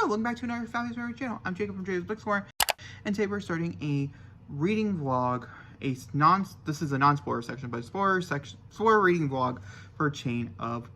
welcome back to another Fabulous Memory channel. I'm Jacob from Jacob's Bookstore, and today we're starting a reading vlog. This is a non-spoiler section, but a spoiler reading vlog for Chain of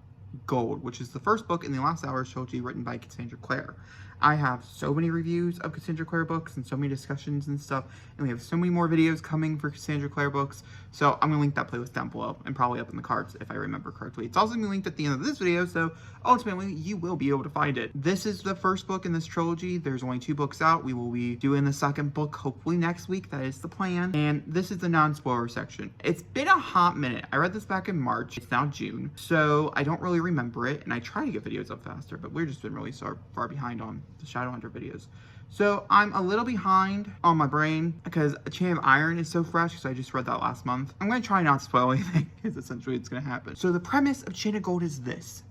Gold, which is the first book in the Last Hours trilogy written by Cassandra Clare. I have so many reviews of Cassandra Clare books and so many discussions and stuff, and we have so many more videos coming for Cassandra Clare books, so I'm going to link that playlist down below and probably up in the cards if I remember correctly. It's also going to be linked at the end of this video, so ultimately you will be able to find it. This is the first book in this trilogy. There's only 2 books out. We will be doing the second book hopefully next week. That is the plan. And this is the non-spoiler section. It's been a hot minute. I read this back in March. It's now June, so I don't really remember it, and I try to get videos up faster, but we've just been really so far behind on the Shadowhunter videos. So I'm a little behind on my brain because Chain of Iron is so fresh because I just read that last month. I'm going to try not to spoil anything because essentially it's going to happen. So the premise of Chain of Gold is this.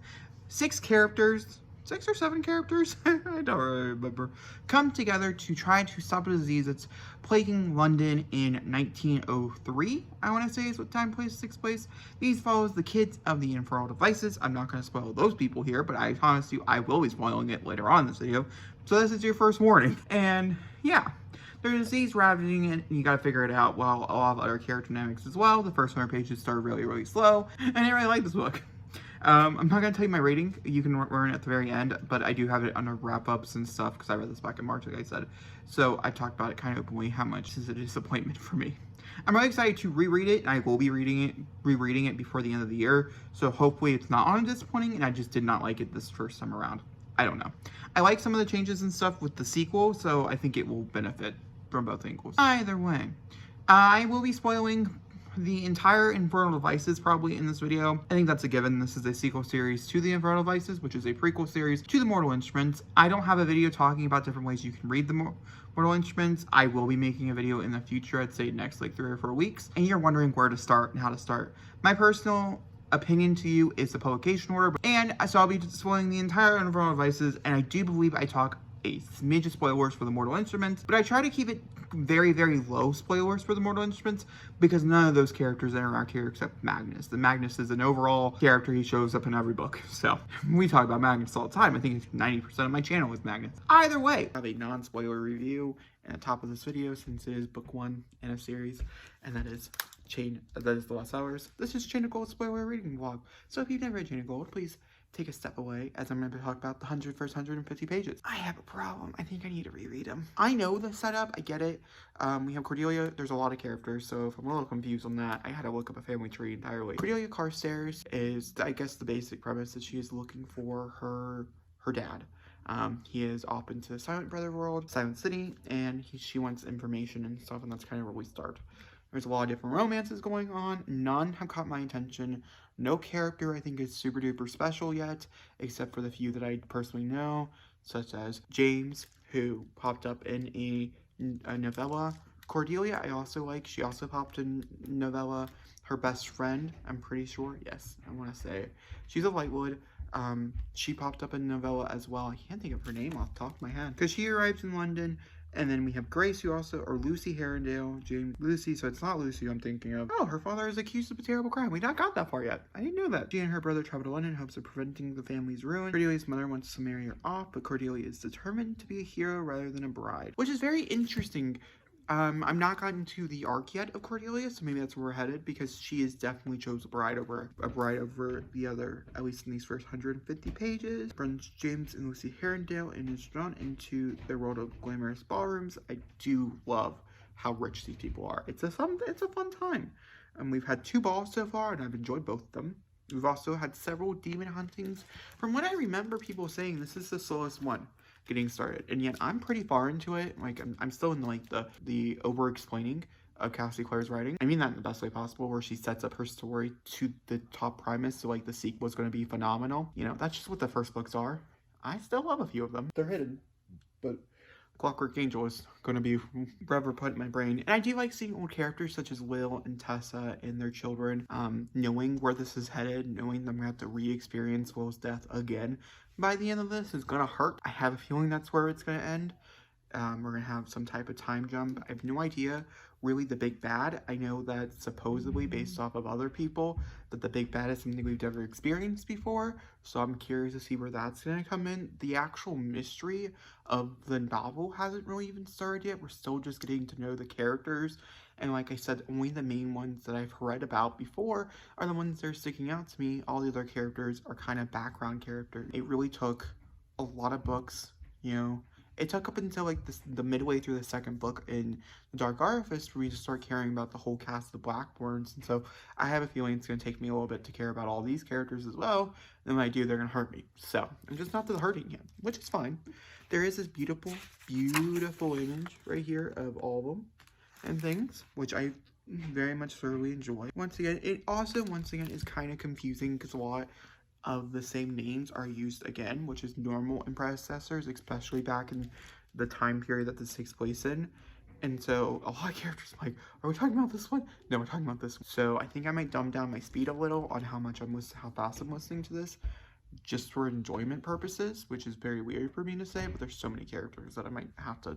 6 characters, 6 or 7 characters, I don't really remember, come together to try to stop a disease that's plaguing London in 1903, I want to say is what time place takes place. These follows the kids of the infernal devices. I'm not going to spoil those people here, but I promise you I will be spoiling it later on in this video. So this is your first warning. And yeah, there's a disease ravaging it, and you gotta figure it out, while a lot of other character dynamics as well. The first 100 pages started really, really slow, and I really like this book. I'm not going to tell you my rating. You can learn at the very end, but I do have it under wrap-ups and stuff because I read this back in March, like I said. So I talked about it kind of openly, how much is a disappointment for me. I'm really excited to reread it, and I will be rereading it before the end of the year. So hopefully it's not on disappointing, and I just did not like it this first time around. I don't know. I like some of the changes and stuff with the sequel, so I think it will benefit from both angles. Either way, I will be spoiling the entire Infernal Devices probably in this video. I think that's a given. This is a sequel series to the Infernal Devices, which is a prequel series to the Mortal Instruments. I don't have a video talking about different ways you can read the Mortal Instruments. I will be making a video in the future, I'd say next like 3 or 4 weeks, and you're wondering where to start and how to start. My personal opinion to you is the publication order, and so I'll be spoiling the entire Infernal Devices, and I do believe I talk a smidge of spoilers for the Mortal Instruments, but I try to keep it very, very low spoilers for the Mortal Instruments because none of those characters interact here except Magnus. The Magnus is an overall character. He shows up in every book. So we talk about Magnus all the time. I think 90% of my channel is Magnus. Either way, I have a non-spoiler review at the top of this video since it is book 1 in a series, and that is The Last Hours. This is Chain of Gold spoiler reading vlog. So if you've never read Chain of Gold, please take a step away as I'm going to talk about the first 150 pages. I have a problem. I think I need to reread them. I know the setup. I get it. We have Cordelia. There's a lot of characters, so if I'm a little confused on that, I had to look up a family tree entirely. Cordelia Carstairs is, I guess, the basic premise that she is looking for her dad. He is off into the Silent Brother world, Silent City, and she wants information and stuff, and that's kind of where we start. There's a lot of different romances going on. None have caught my attention. No character I think is super duper special yet, except for the few that I personally know, such as James, who popped up in a novella. Cordelia I also like. She also popped in novella. Her best friend, I'm pretty sure. Yes, I want to say she's a Lightwood. She popped up in novella as well. I can't think of her name off the top of my head because she arrives in London. And then we have Grace, who also, or Lucy Herondale, Lucy, so it's not Lucy I'm thinking of. Oh, her father is accused of a terrible crime. We not got that far yet. I didn't know that. She and her brother travel to London in hopes of preventing the family's ruin. Cordelia's mother wants to marry her off, but Cordelia is determined to be a hero rather than a bride, which is very interesting. I'm not gotten to the arc yet of Cordelia, so maybe that's where we're headed, because she is definitely chose a bride over the other, at least in these first 150 pages. Brings James and Lucy Herondale and is drawn into the world of glamorous ballrooms. I do love how rich these people are. It's a fun time. We've had 2 balls so far, and I've enjoyed both of them. We've also had several demon huntings. From what I remember people saying, this is the slowest one getting started, and yet I'm pretty far into it. Like I'm still in like the over explaining of Cassie Clare's writing. I mean that in the best way possible, where she sets up her story to the top premise, so like the sequel is going to be phenomenal. You know, that's just what the first books are. I still love a few of them. They're hidden, but Clockwork Angel is going to be forever put in my brain. And I do like seeing old characters such as Will and Tessa and their children, knowing where this is headed, knowing them have to re-experience Will's death again by the end of this is going to hurt. I have a feeling that's where it's going to end. We're going to have some type of time jump. I have no idea, really, the big bad. I know that supposedly, based off of other people, that the big bad is something we've never experienced before. So I'm curious to see where that's going to come in. The actual mystery of the novel hasn't really even started yet. We're still just getting to know the characters. And like I said, only the main ones that I've read about before are the ones that are sticking out to me. All the other characters are kind of background characters. It really took a lot of books, you know. It took up until like the midway through the second book in The Dark Artifice for me to start caring about the whole cast of the Blackthorns. And so I have a feeling it's going to take me a little bit to care about all these characters as well. And when I do, they're going to hurt me. So I'm just not to the hurting yet, which is fine. There is this beautiful, beautiful image right here of all of them and things, which I very much thoroughly enjoy. Once again, it also, is kind of confusing because a lot of the same names are used again, which is normal in predecessors, especially back in the time period that this takes place in. And so a lot of characters are like, are we talking about this one? No, we're talking about this one. So I think I might dumb down my speed a little on how fast I'm listening to this, just for enjoyment purposes, which is very weird for me to say, but there's so many characters that I might have to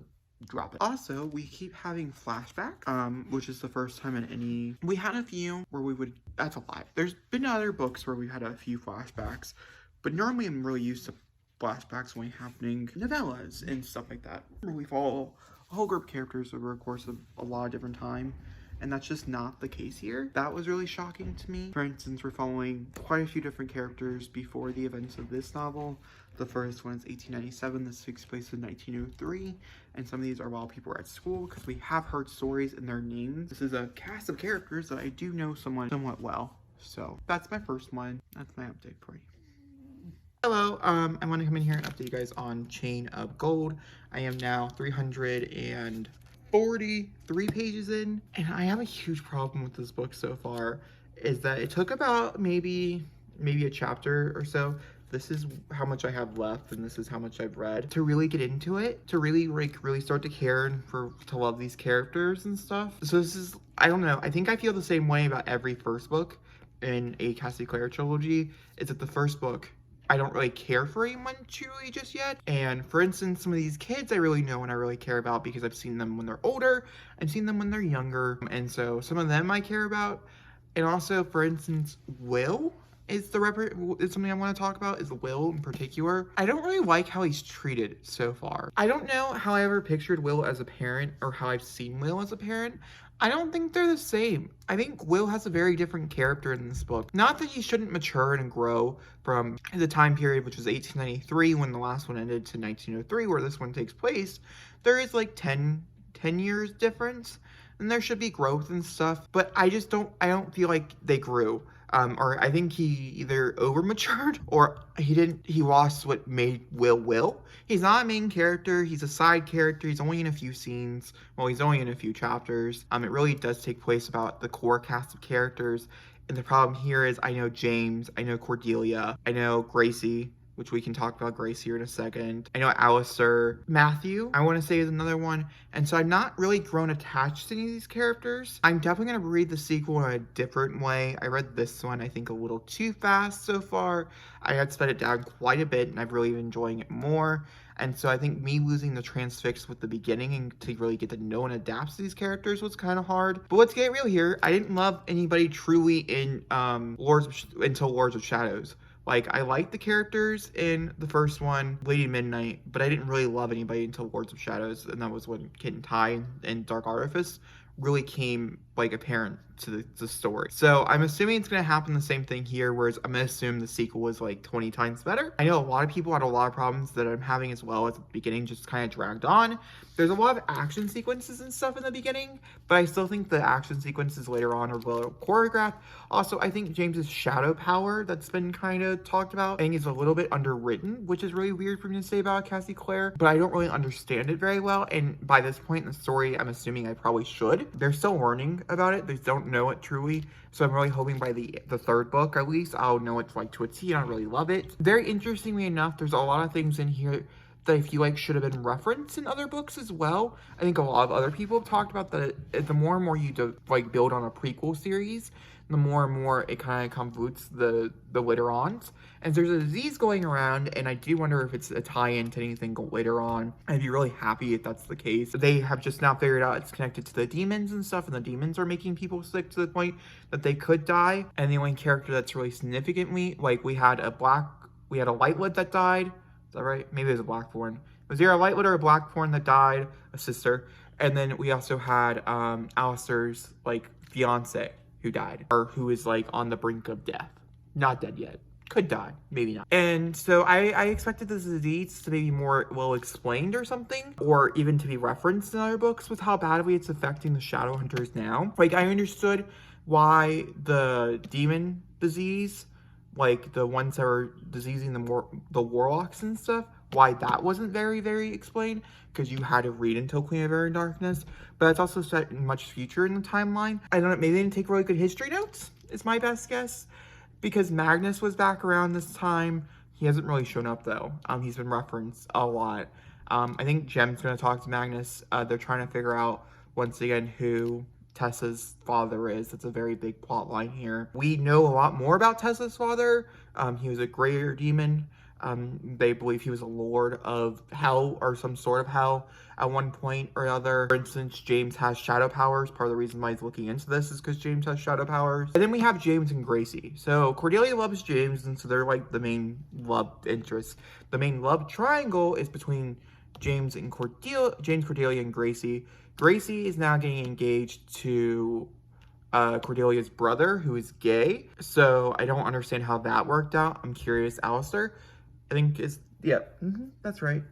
drop it. Also, we keep having flashbacks, which is the first time in any... We had a few where we would... That's a lie. There's been other books where we had a few flashbacks, but normally I'm really used to flashbacks only happening in novellas and stuff like that, where we follow a whole group of characters over a course of a lot of different time, and that's just not the case here. That was really shocking to me. For instance, we're following quite a few different characters before the events of this novel. The first one is 1897, this takes place in 1903, and some of these are while people are at school, because we have heard stories in their names. This is a cast of characters that I do know somewhat well, so that's my first one. That's my update for you. Hello, I want to come in here and update you guys on Chain of Gold. I am now 343 pages in, and I have a huge problem with this book so far, is that it took about maybe a chapter or so. This is how much I have left, and this is how much I've read to really get into it, to really start to care and to love these characters and stuff. So this is, I don't know, I think I feel the same way about every first book in a Cassie Clare trilogy, is that the first book, I don't really care for anyone truly just yet. And for instance, some of these kids I really know and I really care about because I've seen them when they're older, I've seen them when they're younger, and so some of them I care about. And also, for instance, Will is something I want to talk about, is Will in particular. I don't really like how he's treated so far. I don't know how I ever pictured Will as a parent or how I've seen Will as a parent. I don't think they're the same. I think Will has a very different character in this book. Not that he shouldn't mature and grow from the time period, which was 1893 when the last one ended, to 1903 where this one takes place. There is like 10 years difference, and there should be growth and stuff, but I don't feel like they grew. Or I think he either over matured or he lost what made Will. He's not a main character, he's a side character, he's only in a few scenes, well, he's only in a few chapters. It really does take place about the core cast of characters, and the problem here is I know James, I know Cordelia, I know Gracie, which we can talk about Grace here in a second. I know Alistair. Matthew, I want to say, is another one. And so I've not really grown attached to any of these characters. I'm definitely going to read the sequel in a different way. I read this one, I think, a little too fast so far. I had sped it down quite a bit, and I've really been enjoying it more. And so I think me losing the transfix with the beginning and to really get to know and adapt to these characters was kind of hard. But let's get real here. I didn't love anybody truly in until Lords of Shadows. Like, I liked the characters in the first one, Lady Midnight, but I didn't really love anybody until Lords of Shadows, and that was when Kit and Ty and Dark Artifice really came, like, apparent to the story. So I'm assuming it's going to happen the same thing here, whereas I'm going to assume the sequel was, like, 20 times better. I know a lot of people had a lot of problems that I'm having as well at the beginning, just kind of dragged on. There's a lot of action sequences and stuff in the beginning, but I still think the action sequences later on are well choreographed. Also, I think James's shadow power that's been kind of talked about, I think is a little bit underwritten, which is really weird for me to say about Cassie Clare, but I don't really understand it very well, and by this point in the story, I'm assuming I probably should. They're still learning about it. They don't know it truly, so I'm really hoping by the third book, at least, I'll know it like to a T, and I really love it. Very interestingly enough, there's a lot of things in here that I feel like should have been referenced in other books as well. I think a lot of other people have talked about that the more and more you like build on a prequel series, the more and more it kind of convolutes the later ons. And there's a disease going around, and I do wonder if it's a tie-in to anything later on. I'd be really happy if that's the case. They have just now figured out it's connected to the demons and stuff, and the demons are making people sick to the point that they could die. And the only character that's really significantly, like, we had a Lightwood that died. Is that right? Maybe it was a Blackthorn. Was there a Lightwood or a Blackthorn that died? A sister. And then we also had Alistair's, like, fiance who died, or who is, like, on the brink of death. Not dead yet. Could die, maybe not. And so I expected this disease to be more well explained or something, or even to be referenced in other books with how badly it's affecting the Shadowhunters now. Like, I understood why the demon disease, like the ones that are diseasing the warlocks and stuff, why that wasn't very, very explained, because you had to read until Queen of Air and Darkness, but it's also set in much future in the timeline. I don't know, maybe they didn't take really good history notes, is my best guess, because Magnus was back around this time. He hasn't really shown up, though. He's been referenced a lot. I think Jem's going to talk to Magnus. They're trying to figure out, once again, who Tessa's father is. That's a very big plot line here. We know a lot more about Tessa's father. He was a greater demon. They believe he was a lord of hell or some sort of hell at one point or other. For instance, James has shadow powers. Part of the reason why he's looking into this is because James has shadow powers. And then we have James and Gracie. So Cordelia loves James, and so they're like the main love interests. The main love triangle is between James, Cordelia, and Gracie. Gracie is now getting engaged to Cordelia's brother, who is gay. So I don't understand how that worked out. I'm curious. Alistair, I think is, yeah, that's right.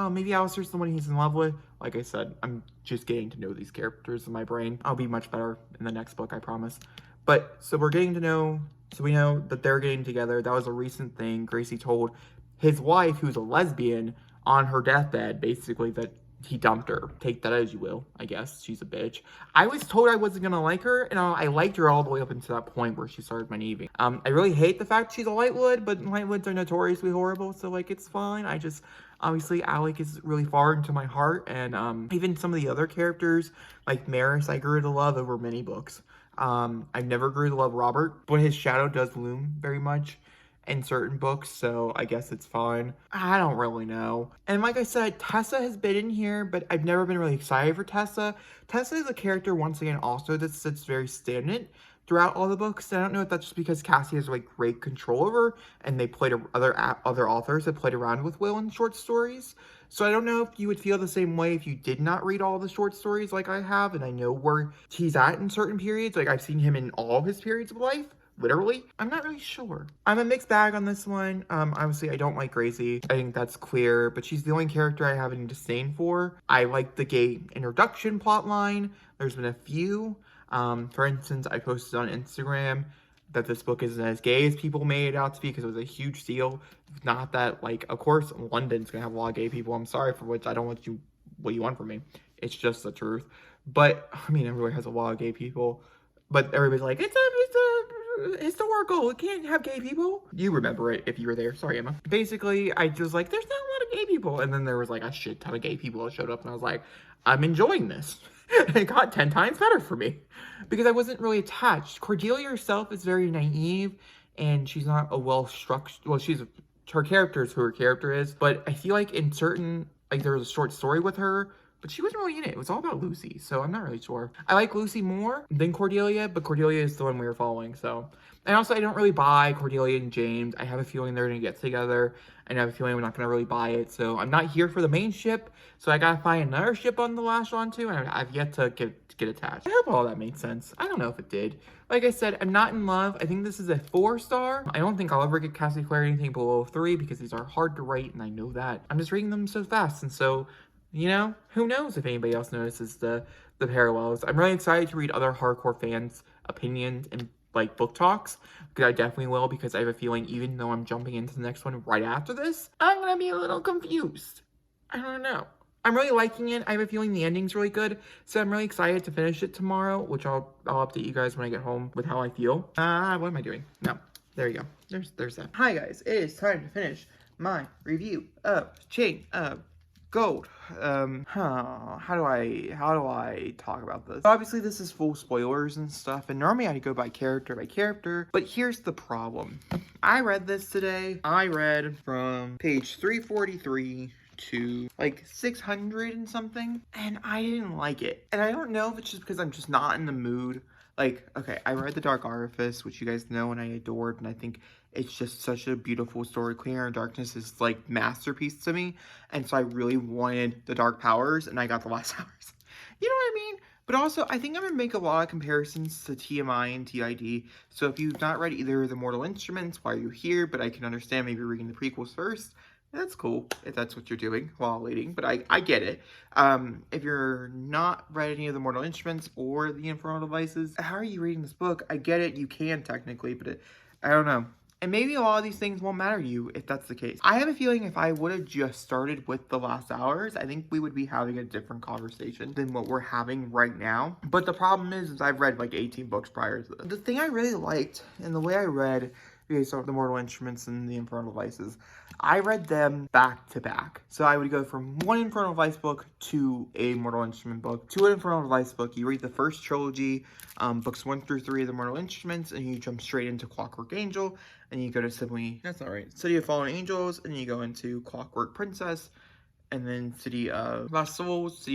Maybe Alistair's the one he's in love with. Like I said, I'm just getting to know these characters in my brain. I'll be much better in the next book, I promise. But, so we're getting to know, so we know that they're getting together. That was a recent thing. Gracie told his wife, who's a lesbian, on her deathbed, basically, that he dumped her. Take that as you will, I guess. She's a bitch. I was told I wasn't gonna like her, and I liked her all the way up until that point where she started my navy. I really hate the fact she's a Lightwood, but Lightwoods are notoriously horrible, so, like, it's fine. I just, obviously, Alec is really far into my heart, and even some of the other characters, like Maris, I grew to love over many books. I've never grew to love Robert, but his shadow does loom very much in certain books, so I guess it's fine. I don't really know. And like I said, Tessa has been in here, but I've never been really excited for Tessa. Tessa is a character, once again, also that sits very stagnant throughout all the books. And I don't know if that's just because Cassie has, like, great control over her, and they played other authors that played around with Will in short stories. So I don't know if you would feel the same way if you did not read all the short stories like I have, and I know where he's at in certain periods. Like, I've seen him in all of his periods of life. Literally, I'm not really sure. I'm a mixed bag on this one. Obviously, I don't like Gracie. I think that's clear, but she's the only character I have any disdain for. I like the gay introduction plot line. There's been a few. For instance, I posted on Instagram that this book isn't as gay as people made it out to be because it was a huge deal. Not that, like, of course, London's gonna have a lot of gay people. I'm sorry for which I don't want you, what you want from me. It's just the truth. But, I mean, everywhere has a lot of gay people. But everybody's like, it's historical, it can't have gay people. You remember it if you were there. Sorry, Emma. Basically, I was like, there's not a lot of gay people. And then there was like a shit ton of gay people that showed up, and I was like, I'm enjoying this. And it got 10 times better for me because I wasn't really attached. Cordelia herself is very naive, and she's not a well-structured, well, her character is who her character is, but I feel like in certain, like, there was a short story with her, but she wasn't really in it. It was all about Lucy, so I'm not really sure. I like Lucy more than Cordelia, but Cordelia is the one we were following, so. And also, I don't really buy Cordelia and James. I have a feeling they're going to get together, and I have a feeling we're not going to really buy it, so I'm not here for the main ship, so I gotta find another ship on the last one, too, and I've yet to get attached. I hope all that made sense. I don't know if it did. Like I said, I'm not in love. I think this is a 4-star. I don't think I'll ever get Cassie Clare anything below 3, because these are hard to write, and I know that. I'm just reading them so fast, and so, you know, who knows if anybody else notices the parallels. I'm really excited to read other hardcore fans' opinions and, like, book talks, because I definitely will, because I have a feeling even though I'm jumping into the next one right after this, I'm gonna be a little confused. I don't know. I'm really liking it. I have a feeling the ending's really good, so I'm really excited to finish it tomorrow, which I'll update you guys when I get home with how I feel. What am I doing? No, there you go. There's that. Hi guys, it is time to finish my review of Chain of Gold. How do I talk about this? Obviously, this is full spoilers and stuff, and normally I'd go by character, but here's the problem. I read this today. I read from page 343 to like 600 and something, and I didn't like it. And I don't know if it's just because I'm just not in the mood. Like, okay, I read The Dark Artifice, which you guys know and I adored, and I think it's just such a beautiful story. Clear Inner Darkness is like masterpiece to me, and so I really wanted the Dark Powers, and I got the Last Hours. You know what I mean? But also, I think I'm gonna make a lot of comparisons to TMI and TID. So if you've not read either of the Mortal Instruments, why are you here? But I can understand maybe reading the prequels first. That's cool if that's what you're doing while waiting, but I get it. If you're not read any of the Mortal Instruments or the Infernal Devices, how are you reading this book? I get it, you can technically, but I don't know. And maybe a lot of these things won't matter to you if that's the case. I have a feeling if I would have just started with The Last Hours, I think we would be having a different conversation than what we're having right now. But the problem is I've read like 18 books prior to this. The thing I really liked, and the way I read the Mortal Instruments and the Infernal Devices, I read them back to back. So I would go from one Infernal Device book to a Mortal Instrument book to an Infernal Device book. You read the first trilogy, books 1 through 3 of the Mortal Instruments, and you jump straight into Clockwork Angel, and you go to City of Fallen Angels, and you go into Clockwork Princess, and then City of Lost Souls,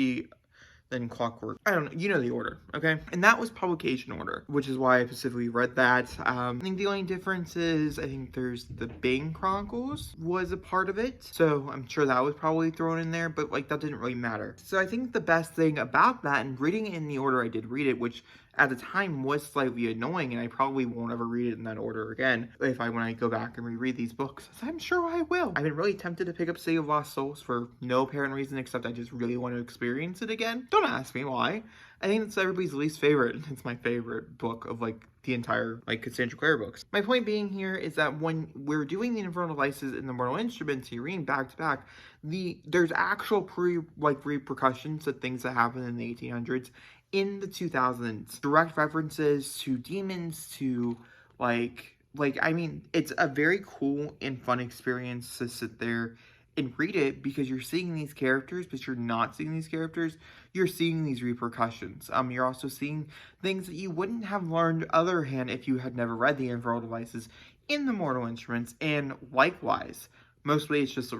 then Clockwork. I don't know, you know the order, okay? And that was publication order, which is why I specifically read that. I think the only difference is, I think there's the Bane Chronicles was a part of it, so I'm sure that was probably thrown in there, but like that didn't really matter. So I think the best thing about that, and reading it in the order I did read it, which at the time was slightly annoying, and I probably won't ever read it in that order again when I go back and reread these books. So I'm sure I will. I've been really tempted to pick up City of Lost Souls for no apparent reason except I just really want to experience it again. Don't ask me why. I think it's everybody's least favorite. It's my favorite book of like the entire like Cassandra Clare books. My point being here is that when we're doing the Infernal Devices and the Mortal Instruments, you're reading back to back, there's actual repercussions to things that happened in the 1800s in the 2000s. Direct references to demons, to I mean, it's a very cool and fun experience to sit there and read it because you're seeing these characters, but you're not seeing these characters. You're seeing these repercussions. You're also seeing things that you wouldn't have learned other hand if you had never read the Infernal Devices in the Mortal Instruments, and likewise. Mostly it's just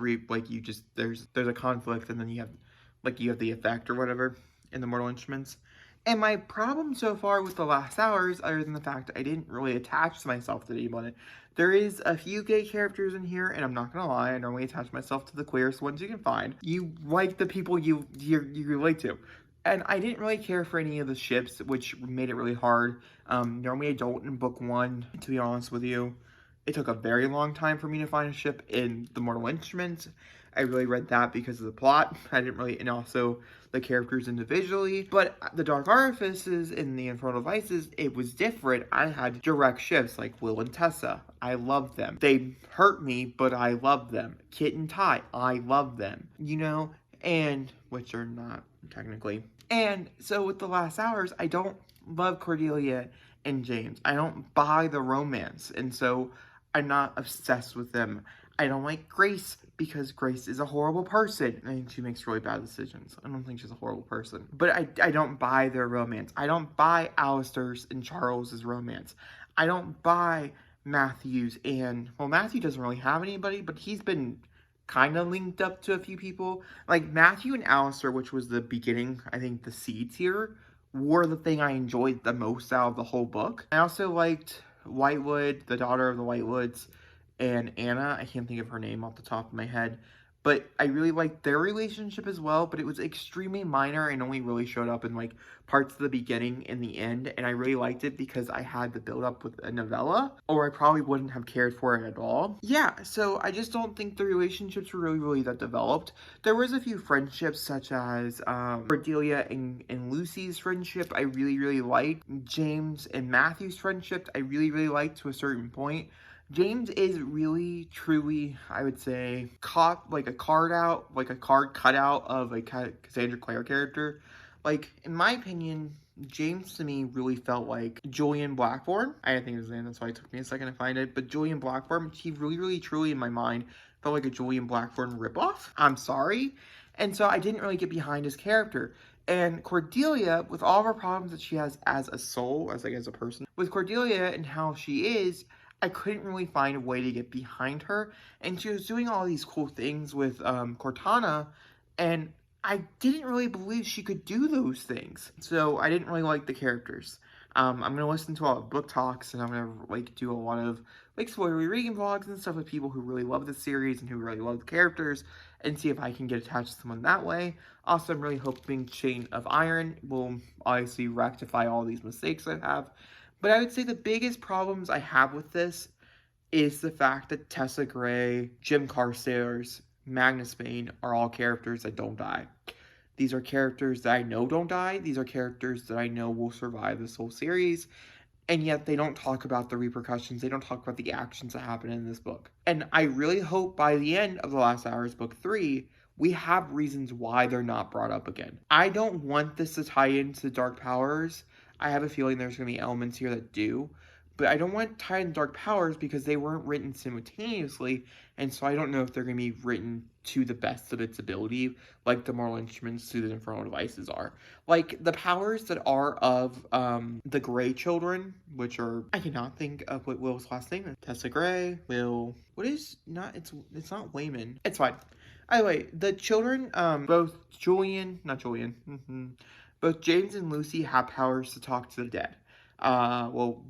there's a conflict, and then you have the effect or whatever in the Mortal Instruments. And my problem so far with The Last Hours, other than the fact that I didn't really attach myself to anyone, there is a few gay characters in here, and I'm not gonna lie, I normally attach myself to the queerest ones you can find. You like the people you relate to. And I didn't really care for any of the ships, which made it really hard. Normally I don't in book 1, to be honest with you. It took a very long time for me to find a ship in the Mortal Instruments. I really read that because of the plot. I didn't really, and also the characters individually. But the Dark Artifices and the Infernal Devices, it was different. I had direct ships like Will and Tessa. I loved them. They hurt me, but I loved them. Kit and Ty, I love them. You know, and which are not technically. And so with The Last Hours, I don't love Cordelia and James. I don't buy the romance, and so I'm not obsessed with them. I don't like Grace because Grace is a horrible person. I think she makes really bad decisions. I don't think she's a horrible person. But I don't buy their romance. I don't buy Alistair's and Charles's romance. I don't buy Matthew's and, well, Matthew doesn't really have anybody, but he's been kind of linked up to a few people. Like Matthew and Alistair, which was the beginning, I think the seeds here, were the thing I enjoyed the most out of the whole book. I also liked Whitewood, the daughter of the Whitewoods, and Anna. I can't think of her name off the top of my head, but I really liked their relationship as well, but it was extremely minor and only really showed up in like parts of the beginning and the end, and I really liked it because I had the build up with a novella, or I probably wouldn't have cared for it at all. Yeah, so I just don't think the relationships were really that developed. There was a few friendships, such as Cordelia and Lucy's friendship I really liked. James and Matthew's friendship I really liked to a certain point. James is really, truly, I would say, a card cutout of a Cassandra Clare character. Like, in my opinion, James to me really felt like Julian Blackthorne. I didn't think of his name, that's why it took me a second to find it. But Julian Blackthorne, he really, truly, in my mind, felt like a Julian Blackthorne ripoff. I'm sorry. And so I didn't really get behind his character. And Cordelia, with all of her problems that she has as a soul, as a person, with Cordelia and how she is, I couldn't really find a way to get behind her. And she was doing all these cool things with Cortana, and I didn't really believe she could do those things. So I didn't really like the characters. I'm going to listen to all the book talks, and I'm going to, like, do a lot of, like, spoilery reading vlogs and stuff with people who really love the series and who really love the characters, and see if I can get attached to someone that way. Also, I'm really hoping Chain of Iron will obviously rectify all these mistakes I have. But I would say the biggest problems I have with this is the fact that Tessa Gray, Jim Carstairs, Magnus Bane are all characters that don't die. These are characters that I know don't die. These are characters that I know will survive this whole series. And yet they don't talk about the repercussions. They don't talk about the actions that happen in this book. And I really hope by the end of The Last Hours, Book 3, we have reasons why they're not brought up again. I don't want this to tie into Dark Powers. I have a feeling there's going to be elements here that do. But I don't want to tie in Dark Powers because they weren't written simultaneously, and so I don't know if they're going to be written to the best of its ability, like the Mortal Instruments to the Infernal Devices are. Like, the powers that are of the Grey children, which are, I cannot think of what Will's last name is. Tessa Gray, Will, what is, not, it's not Wayman. It's fine. Anyway, the children, both both James and Lucy have powers to talk to the dead. Well,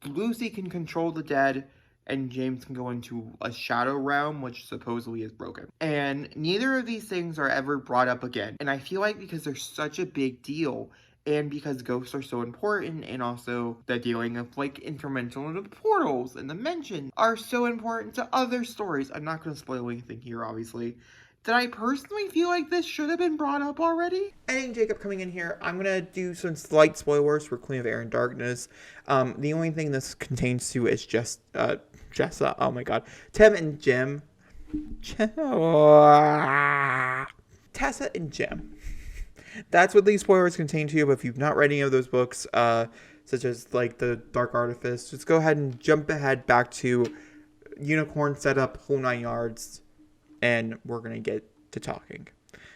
Lucy can control the dead, and James can go into a shadow realm, which supposedly is broken. And neither of these things are ever brought up again. And I feel like because they're such a big deal, and because ghosts are so important, and also the dealing of, like, interdimensional into the portals and the dimension are so important to other stories. I'm not going to spoil anything here, obviously. Did I personally feel like this should have been brought up already? And Jacob coming in here, I'm going to do some slight spoilers for Queen of Air and Darkness. The only thing this contains to is just, Jessa, oh my god, Tim and Jim. Tessa and Jim. That's what these spoilers contain to you, but if you've not read any of those books, such as, like, The Dark Artifice, just go ahead and jump ahead back to Unicorn Setup, Whole 9 Yards, and we're going to get to talking.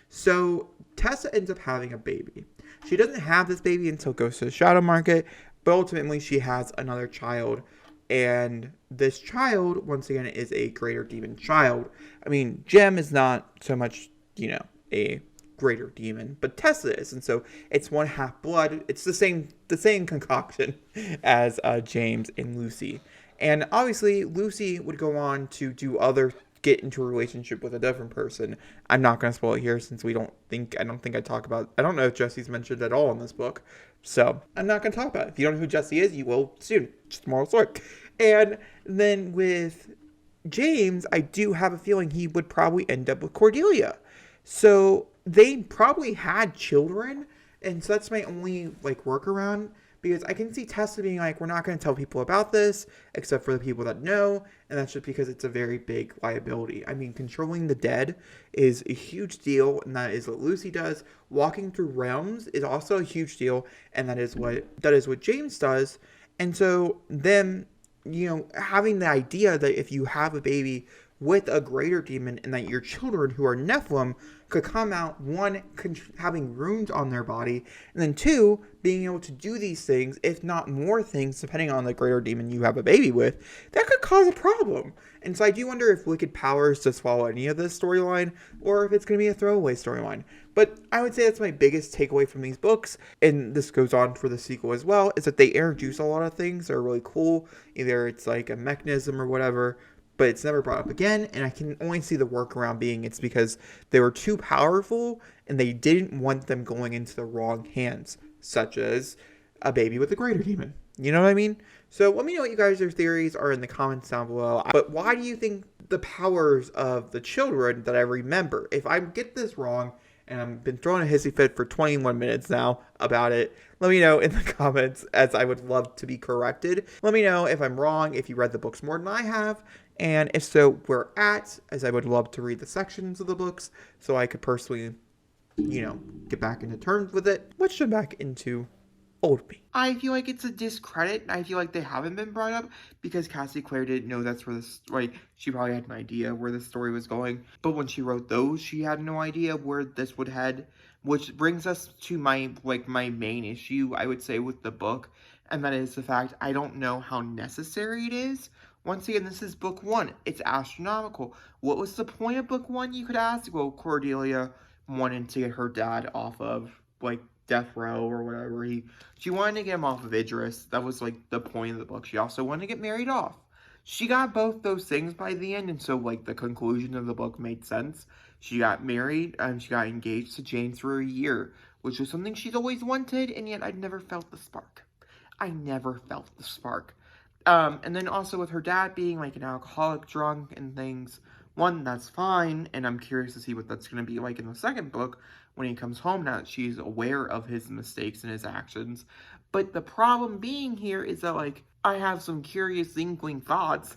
So, Tessa ends up having a baby. She doesn't have this baby until it goes to the shadow market, but ultimately she has another child. And this child, once again, is a greater demon child. I mean, Jem is not so much, a greater demon, but Tessa is. And so it's one half blood. It's the same concoction as James and Lucy. And obviously, Lucy would go on to get into a relationship with a different person. I'm not going to spoil it here since I don't think I don't know if Jesse's mentioned at all in this book. So I'm not going to talk about it. If you don't know who Jesse is, you will soon. Just moral story. And then with James, I do have a feeling he would probably end up with Cordelia. So they probably had children. And so that's my only, workaround. Because I can see Tessa being like, we're not going to tell people about this, except for the people that know, and that's just because it's a very big liability. I mean, controlling the dead is a huge deal, and that is what Lucy does. Walking through realms is also a huge deal, and that is what James does. And so then, having the idea that if you have a baby with a greater demon, and that your children who are Nephilim could come out, one, having runes on their body, and then two, being able to do these things, if not more things, depending on the greater demon you have a baby with, that could cause a problem. And so I do wonder if Wicked Powers to swallow any of this storyline, or if it's going to be a throwaway storyline. But I would say that's my biggest takeaway from these books, and this goes on for the sequel as well, is that they introduce a lot of things that are really cool. Either it's like a mechanism or whatever, but it's never brought up again, and I can only see the workaround being it's because they were too powerful, and they didn't want them going into the wrong hands, such as a baby with a greater demon. You know what I mean? So let me know what you guys' theories are in the comments down below. But why do you think the powers of the children that I remember, if I get this wrong, and I've been throwing a hissy fit for 21 minutes now about it, let me know in the comments, as I would love to be corrected. Let me know if I'm wrong, if you read the books more than I have, and if so, where at, as I would love to read the sections of the books, so I could personally, get back into terms with it. Let's jump back into old me. I feel like it's a discredit. I feel like they haven't been brought up because Cassie Clare didn't know that's where this, like, she probably had an idea where the story was going. But when she wrote those, she had no idea where this would head. Which brings us to my main issue, I would say, with the book. And that is the fact I don't know how necessary it is. Once again, this is book one. It's astronomical. What was the point of book one, you could ask? Well, Cordelia wanted to get her dad off of, like, death row or whatever. She wanted to get him off of Idris. That was, like, the point of the book. She also wanted to get married off. She got both those things by the end, and so, like, the conclusion of the book made sense. She got married, and she got engaged to James for a year, which was something she's always wanted, and yet I'd never felt the spark. I never felt the spark. And then also with her dad being, like, an alcoholic drunk and things, one, that's fine, and I'm curious to see what that's going to be like in the second book when he comes home now that she's aware of his mistakes and his actions. But the problem being here is that, like, I have some curious inkling thoughts,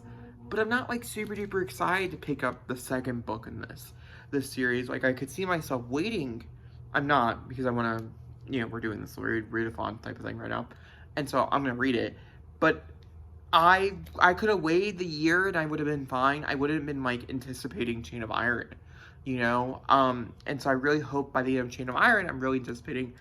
but I'm not, like, super duper excited to pick up the second book in this series. Like, I could see myself waiting. I'm not, because I want to, we're doing this readathon type of thing right now, and so I'm going to read it. But I could have waited the year and I would have been fine. I wouldn't have been, like, anticipating Chain of Iron, and so I really hope by the end of Chain of Iron, I'm really anticipating,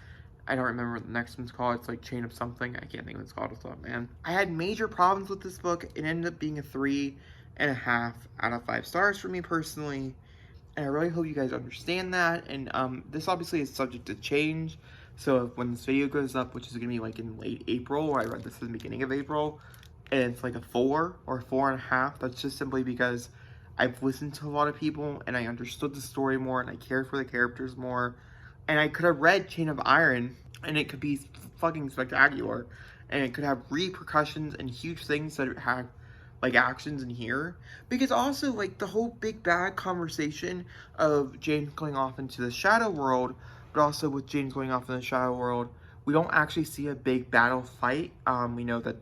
I don't remember what the next one's called. It's like Chain of something. I can't think of what it's called. It's not, man. I had major problems with this book. It ended up being a 3.5 out of 5 stars for me personally. And I really hope you guys understand that. And this obviously is subject to change. So when this video goes up, which is going to be like in late April, I read this in the beginning of April, and it's like a 4 or 4.5, that's just simply because I've listened to a lot of people and I understood the story more and I cared for the characters more. And I could have read Chain of Iron and it could be fucking spectacular. And it could have repercussions and huge things that have, like, actions in here. Because also, like, the whole big bad conversation of James going off into the shadow world, but also with James going off in the shadow world, we don't actually see a big battle fight. We know that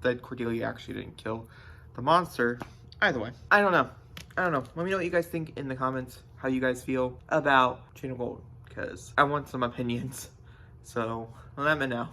that Cordelia actually didn't kill the monster. Either way, I don't know. Let me know what you guys think in the comments, how you guys feel about Chain of Gold, because I want some opinions. So let me know.